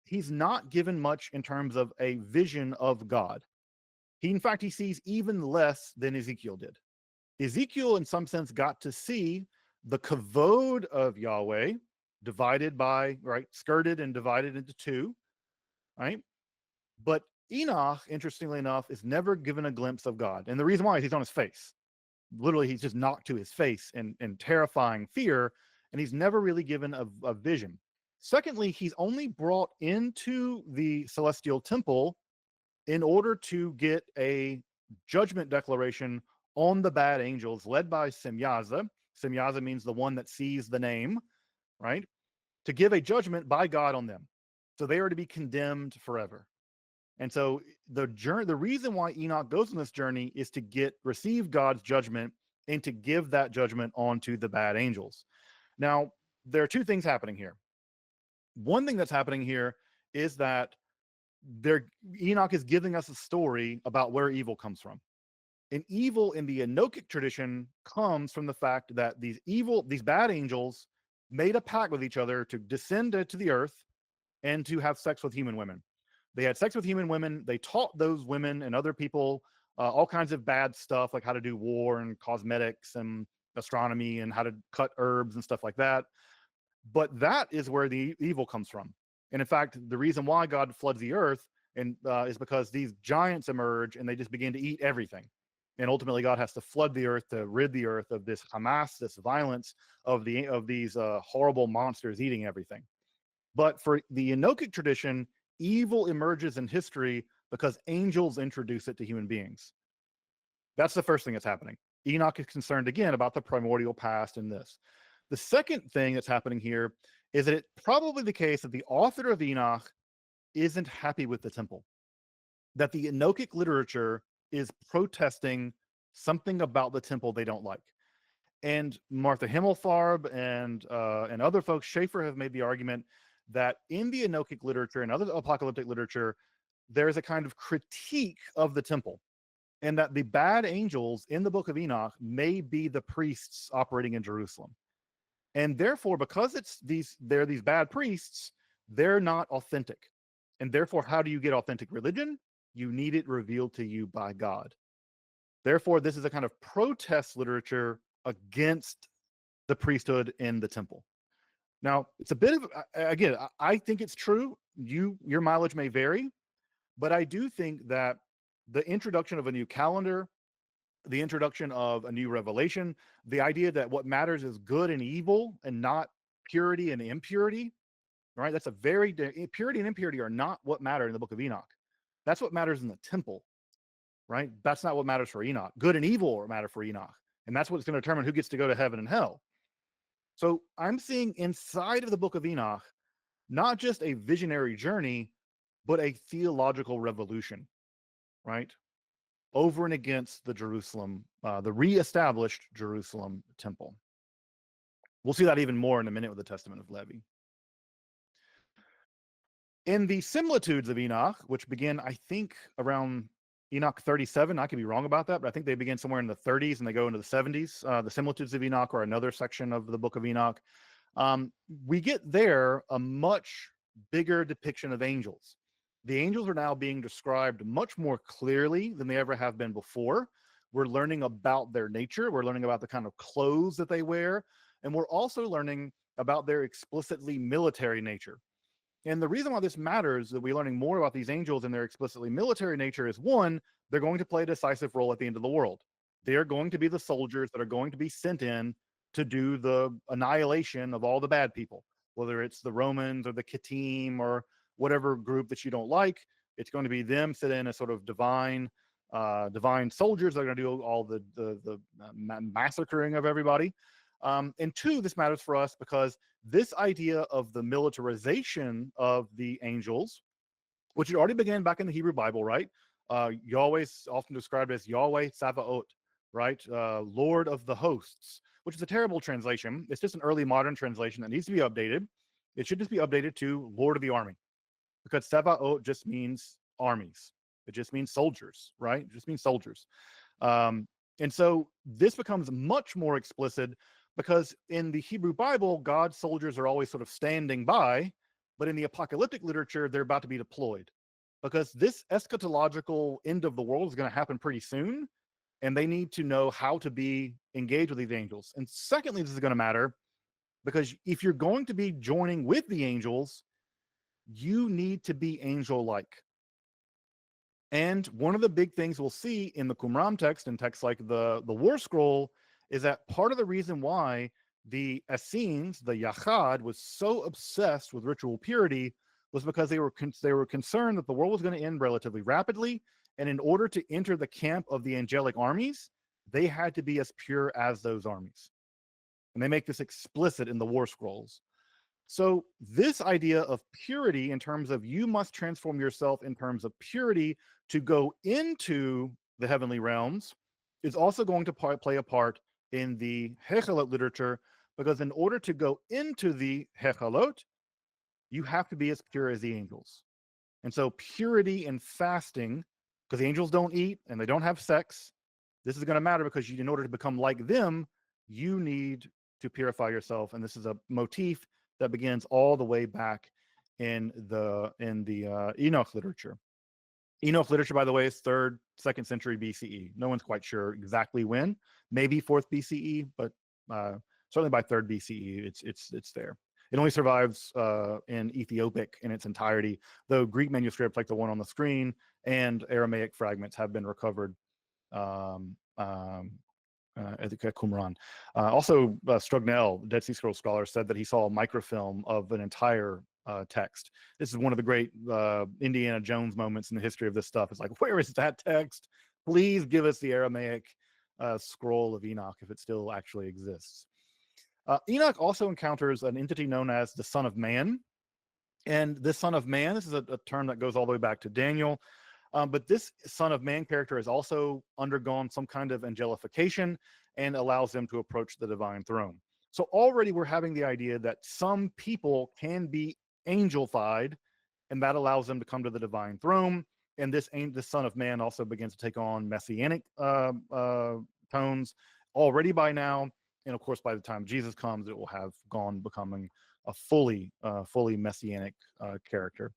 he's not given much in terms of a vision of God. In fact, he sees even less than Ezekiel did. Ezekiel, in some sense, got to see the kavod of Yahweh divided by, right, skirted and divided into two, right? But Enoch, interestingly enough, is never given a glimpse of God. And the reason why is he's on his face. Literally, he's just knocked to his face in terrifying fear, and he's never really given a vision. Secondly, he's only brought into the celestial temple in order to get a judgment declaration on the bad angels led by Semyaza. Semyaza means the one that sees the name, right? To give a judgment by God on them. So they are to be condemned forever. And so the reason why Enoch goes on this journey is to receive God's judgment and to give that judgment onto the bad angels. Now, there are two things happening here. One thing that's happening here is that Enoch is giving us a story about where evil comes from. And evil in the Enochic tradition comes from the fact that these bad angels made a pact with each other to descend to the earth and to have sex with human women. They had sex with human women. They taught those women and other people all kinds of bad stuff, like how to do war and cosmetics and astronomy and how to cut herbs and stuff like that. But that is where the evil comes from. And in fact, the reason why God floods the earth is because these giants emerge and they just begin to eat everything. And ultimately, God has to flood the earth to rid the earth of this Hamas, this violence of these horrible monsters eating everything. But for the Enochic tradition, evil emerges in history because angels introduce it to human beings. That's the first thing that's happening. Enoch is concerned again about the primordial past in this. The second thing that's happening here is that it's probably the case that the author of Enoch isn't happy with the temple, that the Enochic literature is protesting something about the temple they don't like. And Martha Himmelfarb and other folks, Schaeffer, have made the argument that in the Enochic literature and other apocalyptic literature, there is a kind of critique of the temple, and that the bad angels in the book of Enoch may be the priests operating in Jerusalem. And therefore, because they're these bad priests, they're not authentic. And therefore, how do you get authentic religion? You need it revealed to you by God. Therefore, this is a kind of protest literature against the priesthood in the temple. Now, it's a bit of, again, I think it's true. Your mileage may vary, but I do think that the introduction of a new calendar, the introduction of a new revelation, the idea that what matters is good and evil and not purity and impurity, right? That's a very, purity and impurity are not what matter in the book of Enoch. That's what matters in the temple, right? That's not what matters for Enoch. Good and evil matter for Enoch. And that's what's going to determine who gets to go to heaven and hell. So I'm seeing inside of the book of Enoch, not just a visionary journey, but a theological revolution, right? Over and against the Jerusalem, the reestablished Jerusalem temple. We'll see that even more in a minute with the Testament of Levi. In the similitudes of Enoch, which begin, I think, around Enoch 37, I could be wrong about that, but I think they begin somewhere in the 30s and they go into the 70s. The similitudes of Enoch are another section of the book of Enoch. We get there a much bigger depiction of angels. The angels are now being described much more clearly than they ever have been before. We're learning about their nature. We're learning about the kind of clothes that they wear. And we're also learning about their explicitly military nature. And the reason why this matters, that we're learning more about these angels and their explicitly military nature, is one, they're going to play a decisive role at the end of the world. They are going to be the soldiers that are going to be sent in to do the annihilation of all the bad people, whether it's the Romans or the Kittim or whatever group that you don't like. It's going to be them sit in as sort of divine soldiers that are going to do all the massacring of everybody. And two, this matters for us because this idea of the militarization of the angels, which had already began back in the Hebrew Bible, right? Yahweh is often described as Yahweh Sabaoth, right? Lord of the hosts, which is a terrible translation. It's just an early modern translation that needs to be updated. It should just be updated to Lord of the Army, because Sabaoth just means armies. It just means soldiers, right? It just means soldiers. And so this becomes much more explicit because in the Hebrew Bible, God's soldiers are always sort of standing by, but in the apocalyptic literature, they're about to be deployed because this eschatological end of the world is going to happen pretty soon, and they need to know how to be engaged with these angels. And secondly, this is going to matter because if you're going to be joining with the angels, you need to be angel-like. And one of the big things we'll see in the Qumran text and texts like the War Scroll is that part of the reason why the Essenes, the Yachad, was so obsessed with ritual purity was because they were concerned that the world was going to end relatively rapidly, and in order to enter the camp of the angelic armies, they had to be as pure as those armies. And they make this explicit in the War Scrolls. So this idea of purity in terms of you must transform yourself in terms of purity to go into the heavenly realms is also going to play a part in the Hekhalot literature, because in order to go into the Hekhalot, you have to be as pure as the angels. And so purity and fasting, because the angels don't eat and they don't have sex, this is going to matter because in order to become like them, you need to purify yourself. And this is a motif that begins all the way back in the Enoch literature. Enoch literature, by the way, is 3rd, 2nd century BCE. No one's quite sure exactly when. Maybe 4th BCE, but certainly by 3rd BCE, it's there. It only survives in Ethiopic in its entirety, though Greek manuscripts like the one on the screen and Aramaic fragments have been recovered at Qumran. Also, Strugnell, Dead Sea Scrolls scholar, said that he saw a microfilm of an entire text. This is one of the great Indiana Jones moments in the history of this stuff. It's like, where is that text? Please give us the Aramaic scroll of Enoch if it still actually exists. Enoch also encounters an entity known as the Son of Man. And this Son of Man, this is a term that goes all the way back to Daniel. But this Son of Man character has also undergone some kind of angelification and allows them to approach the divine throne. So already we're having the idea that some people can be angelified, and that allows them to come to the divine throne. And this Son of Man also begins to take on messianic tones already by now. And of course, by the time Jesus comes, it will have becoming a fully messianic character.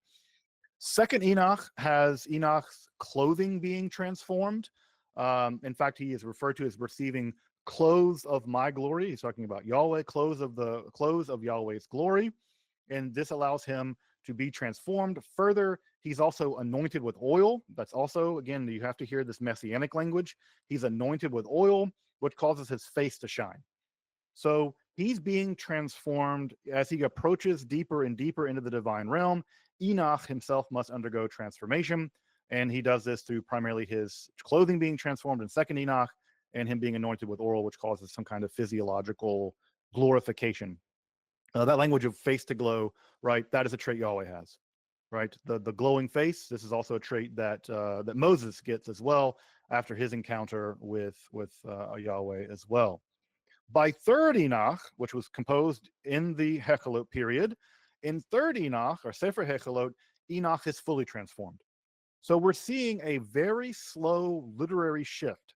Second Enoch has Enoch's clothing being transformed. In fact, he is referred to as receiving clothes of my glory. He's talking about Yahweh, clothes of Yahweh's glory. And this allows him to be transformed. Further, he's also anointed with oil. That's also, again, you have to hear this messianic language. He's anointed with oil, which causes his face to shine. So he's being transformed as he approaches deeper and deeper into the divine realm. Enoch himself must undergo transformation, and he does this through primarily his clothing being transformed in second Enoch, and him being anointed with oil, which causes some kind of physiological glorification. That language of face to glow, right? That is a trait Yahweh has, right? The glowing face. This is also a trait that that Moses gets as well after his encounter with Yahweh as well. By third Enoch, which was composed in the Hekhalot period, in third Enoch, or Sefer Hekhalot, Enoch is fully transformed. So we're seeing a very slow literary shift.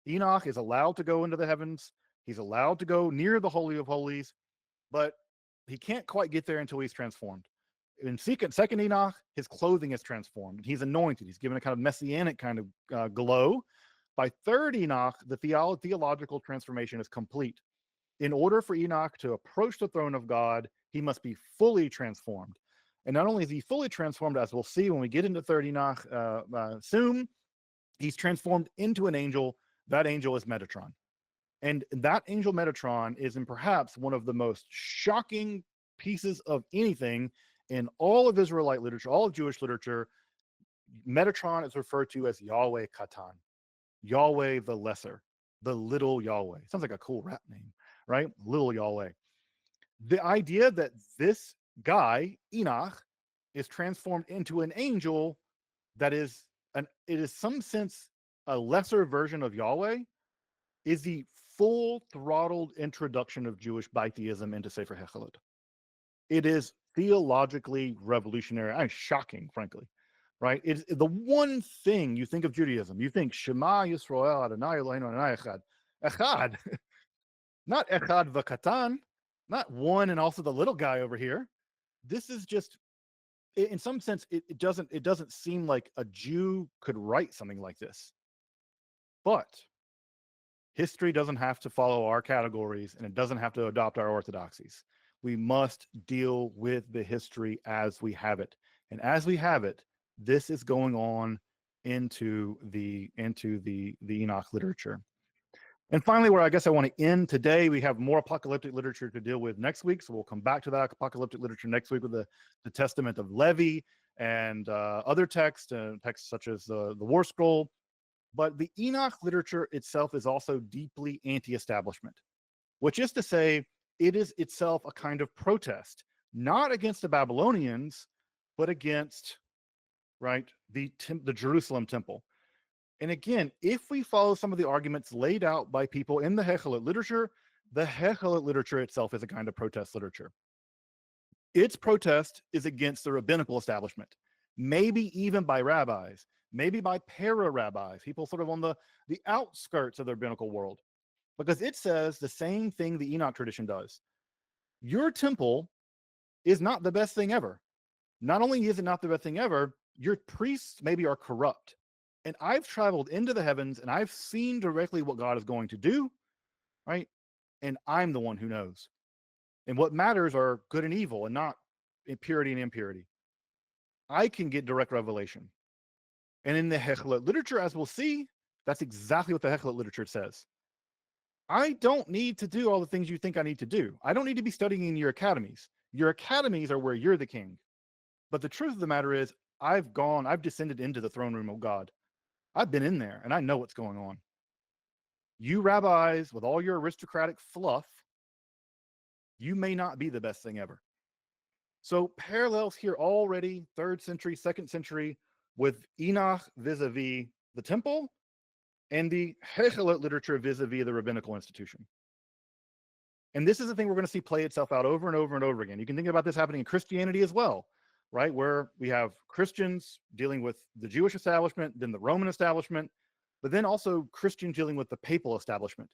Enoch is allowed to go into the heavens. He's allowed to go near the Holy of Holies, but he can't quite get there until he's transformed. In second Enoch, his clothing is transformed. He's anointed. He's given a kind of messianic kind of glow. By third Enoch, the theological transformation is complete. In order for Enoch to approach the throne of God, he must be fully transformed. And not only is he fully transformed, as we'll see when we get into third Enoch soon, he's transformed into an angel. That angel is Metatron. And that angel Metatron is in perhaps one of the most shocking pieces of anything in all of Israelite literature, all of Jewish literature. Metatron is referred to as Yahweh Katan, Yahweh the Lesser, the Little Yahweh. Sounds like a cool rap name, right? Little Yahweh. The idea that this guy, Enoch, is transformed into an angel that is it is some sense a lesser version of Yahweh is the full throttled introduction of Jewish bitheism into Sefer Hekhalot. It is theologically revolutionary and shocking, frankly, right? It's the one thing you think of Judaism. You think Shema Yisrael Adonai Eloheinu Adonai Echad. Echad, not Echad v'Katan, not one and also the little guy over here. This is just, in some sense, it doesn't seem like a Jew could write something like this. But history doesn't have to follow our categories, and it doesn't have to adopt our orthodoxies. We must deal with the history as we have it. And as we have it, this is going on into the Enoch literature. And finally, where I guess I want to end today, we have more apocalyptic literature to deal with next week. So we'll come back to that apocalyptic literature next week with the Testament of Levi and other texts such as the War Scroll. But the Enoch literature itself is also deeply anti-establishment, which is to say, it is itself a kind of protest, not against the Babylonians, but against, right, the Jerusalem temple. And again, if we follow some of the arguments laid out by people in the Hekhalot literature, the Hekhalot literature itself is a kind of protest literature. Its protest is against the rabbinical establishment, maybe even by rabbis, maybe by para-rabbis, people sort of on the outskirts of the rabbinical world, because it says the same thing the Enoch tradition does. Your temple is not the best thing ever. Not only is it not the best thing ever, your priests maybe are corrupt. And I've traveled into the heavens and I've seen directly what God is going to do, right? And I'm the one who knows. And what matters are good and evil and not purity and impurity. I can get direct revelation. And in the Hekhalot literature, as we'll see, that's exactly what the Hekhalot literature says. I don't need to do all the things you think I need to do. I don't need to be studying in your academies. Your academies are where you're the king. But the truth of the matter is, I've descended into the throne room of God. I've been in there and I know what's going on. You rabbis, with all your aristocratic fluff, you may not be the best thing ever. So parallels here already, 3rd century, 2nd century, with Enoch vis-a-vis the temple and the Hekhalot literature vis-a-vis the rabbinical institution. And this is the thing we're going to see play itself out over and over and over again. You can think about this happening in Christianity as well, right? Where we have Christians dealing with the Jewish establishment, then the Roman establishment, but then also Christians dealing with the papal establishment.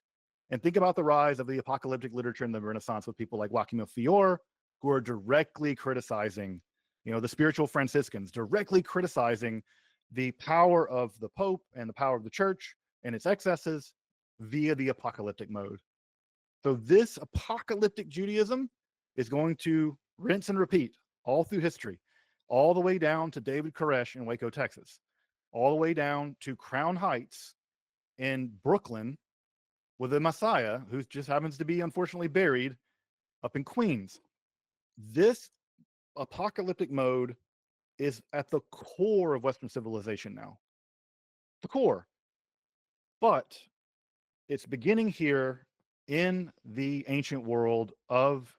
And think about the rise of the apocalyptic literature in the Renaissance with people like Joachim of Fiore, who are directly criticizing, the spiritual Franciscans, directly criticizing the power of the Pope and the power of the church and its excesses via the apocalyptic mode. So this apocalyptic Judaism is going to rinse and repeat all through history, all the way down to David Koresh in Waco, Texas, all the way down to Crown Heights in Brooklyn with a Messiah who just happens to be unfortunately buried up in Queens. This apocalyptic mode is at the core of Western civilization now. The core. But it's beginning here in the ancient world of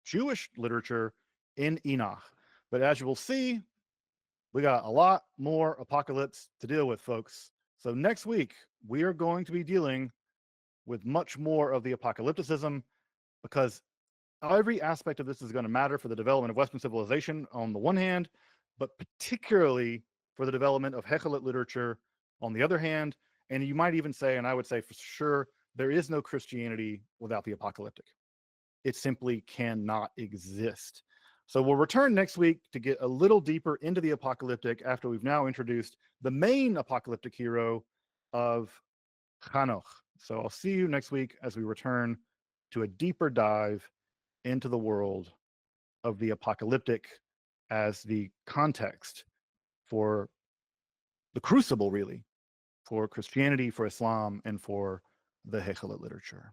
Jewish literature in Enoch. But as you will see, we got a lot more apocalypse to deal with, folks. So next week, we are going to be dealing with much more of the apocalypticism, because every aspect of this is going to matter for the development of Western civilization on the one hand, but particularly for the development of Hekhalot literature on the other hand. And you might even say, and I would say for sure, there is no Christianity without the apocalyptic. It simply cannot exist. So we'll return next week to get a little deeper into the apocalyptic after we've now introduced the main apocalyptic hero of Enoch. So I'll see you next week as we return to a deeper dive into the world of the apocalyptic as the context for the crucible, really, for Christianity, for Islam, and for the Hekhalot literature.